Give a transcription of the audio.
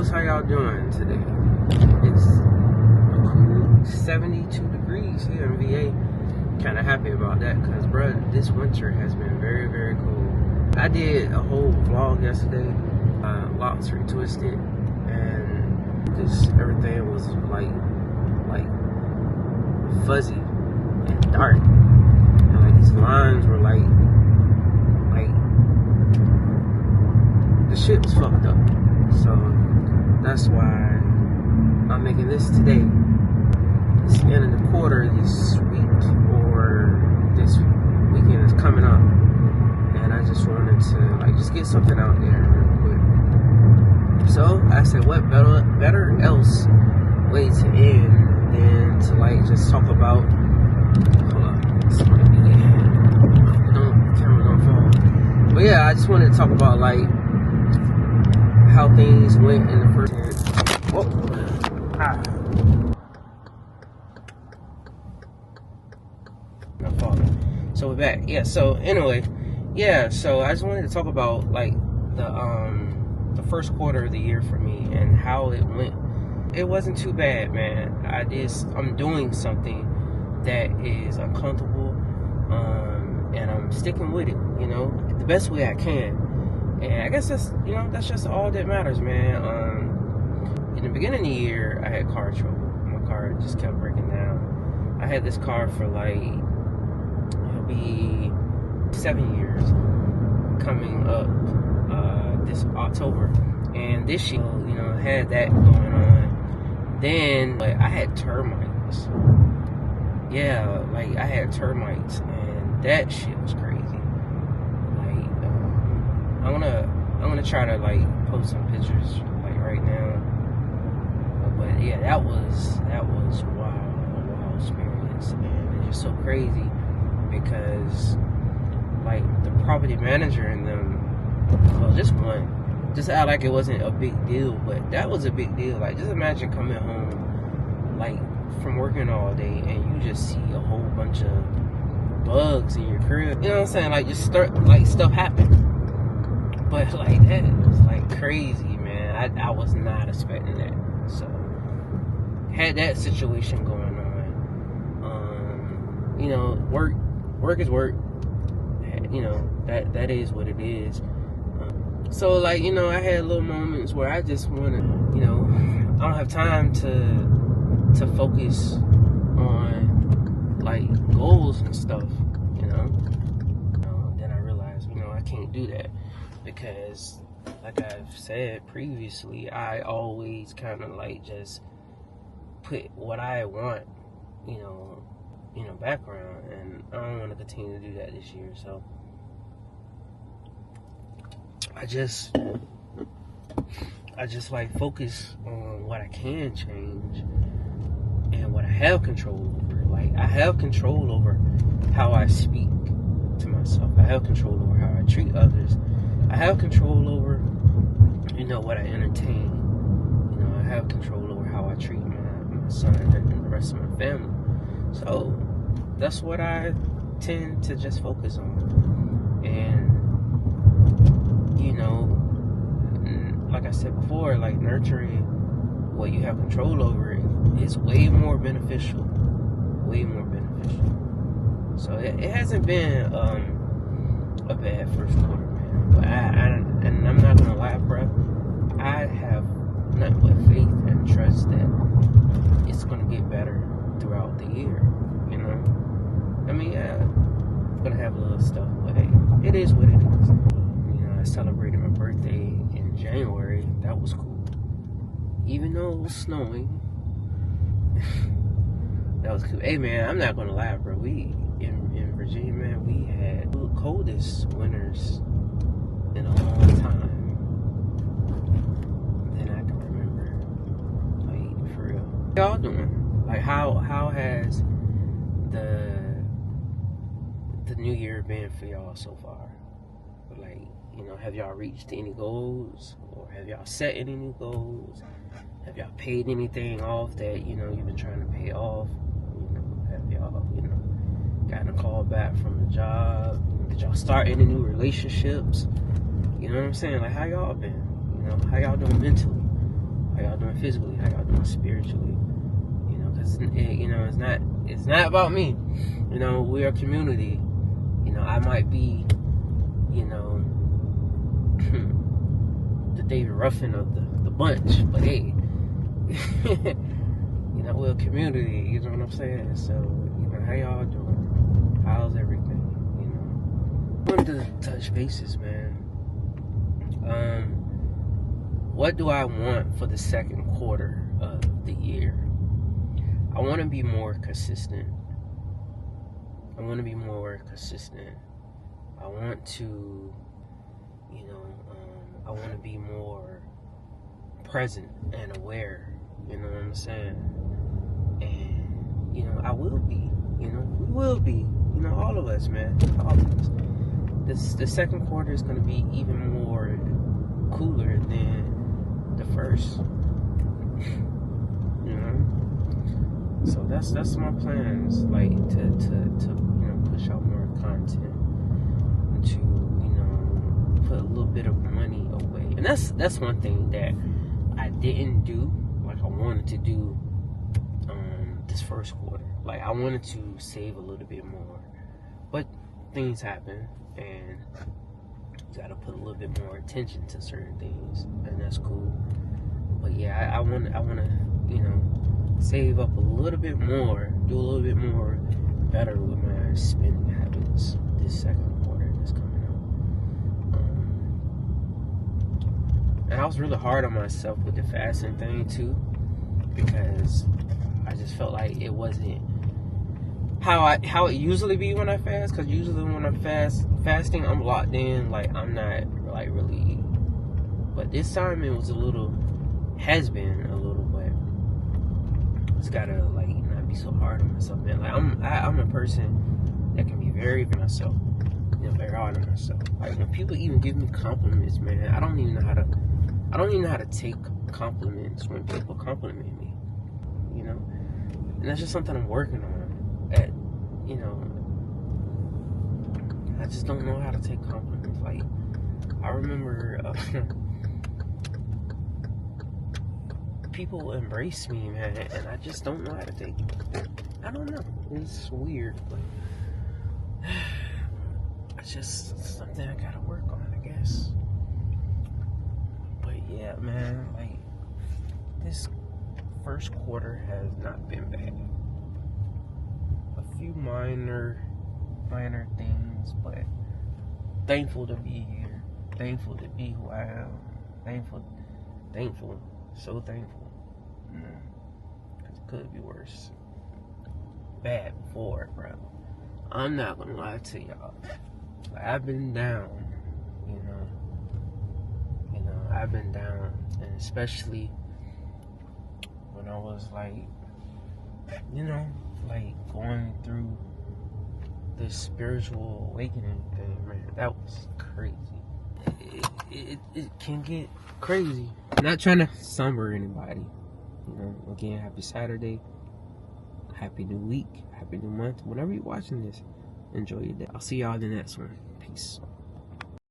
How y'all doing today? It's a cool 72 degrees here in VA. Kind of happy about that because, bro, this winter has been very, very cold. I did a whole vlog yesterday, Locks Retwisted, and just everything was like fuzzy and dark. And like these lines were like the shit was fucked up. So that's why I'm making this today. It's the end of the quarter this week, or this weekend is coming up, and I just wanted to just get something out there real quick. So I said, what better else way to end than to just talk about. Hold on, this might be the camera don't fall. But yeah, I just wanted to talk about how things went in the first. So we're back. Yeah. So anyway, yeah. So I just wanted to talk about the first quarter of the year for me and how it went. It wasn't too bad, man. I'm doing something that is uncomfortable, and I'm sticking with it. The best way I can. And I guess that's just all that matters, man. In the beginning of the year, I had car trouble. My car just kept breaking down. I had this car for it'll be 7 years coming up this October. And this year, had that going on. Then, I had termites. Yeah, I had termites, and that shit was crazy. I'm gonna try to post some pictures right now. But yeah, that was a wild experience, and it's just so crazy because the property manager and them, well, just one, just act like it wasn't a big deal, but that was a big deal. Just imagine coming home from working all day and you just see a whole bunch of bugs in your crib. You know what I'm saying? Just start stuff happen. But that was crazy, man. I was not expecting that. So had that situation going on. Work is work. That is what it is. So I had little moments where I just want to, I don't have time to focus on goals and stuff. Then I realized, I can't do that. Because, like I've said previously, I always kind of just put what I want, background, and I don't want to continue to do that this year. So I just focus on what I can change and what I have control over. I have control over how I speak to myself. I have control over how I treat others. I have control over, what I entertain. I have control over how I treat my son and the rest of my family. So that's what I tend to just focus on. And, like I said before, nurturing what you have control over is way more beneficial. Way more beneficial. So it hasn't been a bad first quarter. But and I'm not gonna lie, bro. I have nothing but faith and trust that it's gonna get better throughout the year. I'm gonna have a little stuff, but hey, it is what it is. I celebrated my birthday in January. That was cool, even though it was snowing. That was cool. Hey, man, I'm not gonna lie, bro. We in Virginia, man, we had the coldest winters in a long time than I can remember. For real. Y'all doing? How has the new year been for y'all so far? Have y'all reached any goals, or have y'all set any new goals? Have y'all paid anything off that you've been trying to pay off? Have y'all gotten a call back from the job? Did y'all y'all starting in new relationships. You know what I'm saying? Like, how y'all been? You know, how y'all doing mentally? How y'all doing physically? How y'all doing spiritually? You know, because you know, it's not about me. You know, we're a community. You know, I might be, you know, the David Ruffin of the bunch, but hey, you know, we're a community. You know what I'm saying? So, you know, how y'all doing? How's everything? You know, I wanted to touch bases, man. What do I want for the second quarter of the year? I want to be more consistent. I want to to, you know, I want to be more present and aware. You know what I'm saying? And, you know, I will be. You know, we will be. You know, all of us, man. All of us. The second quarter is going to be even more cooler than the first. You know? So that's my plans, like to you know, push out more content, to, you know, put a little bit of money away. And that's one thing that I didn't do like I wanted to do this first quarter. Like, I wanted to save a little bit more, but things happen, and you gotta put a little bit more attention to certain things, and that's cool. But yeah, I want to, you know, save up a little bit more, do a little bit more better with my spending habits this second quarter that's coming up. And I was really hard on myself with the fasting thing too, because I just felt like it wasn't how it usually be when I fast. Because usually when I'm fasting, I'm locked in. Like, I'm not like really. But this time it was has been a little. But just gotta, like, not be so hard on myself, man. Like, I'm a person that can be very myself. You know, very hard on myself. Like, when people even give me compliments, man, I don't even know how to take compliments when people compliment me. You know, and that's just something I'm working on. You know, I just don't know how to take compliments. Like, I remember people embrace me, man, and I just don't know how to take it. I don't know. It's weird, but it's just something I gotta work on, I guess. But yeah, man, like, this first quarter has not been bad. A few minor things, but thankful to be here. Thankful to be who I am. Thankful. So thankful. Because it could be worse. Bad before, bro. I'm not gonna lie to y'all. Like, I've been down, you know. I've been down, and especially when I was like, you know, like going through this spiritual awakening thing, man. That was crazy. It can get crazy. I'm not trying to somber anybody. You know, again, happy Saturday. Happy new week. Happy new month. Whenever you're watching this, enjoy your day. I'll see y'all in the next one. Peace.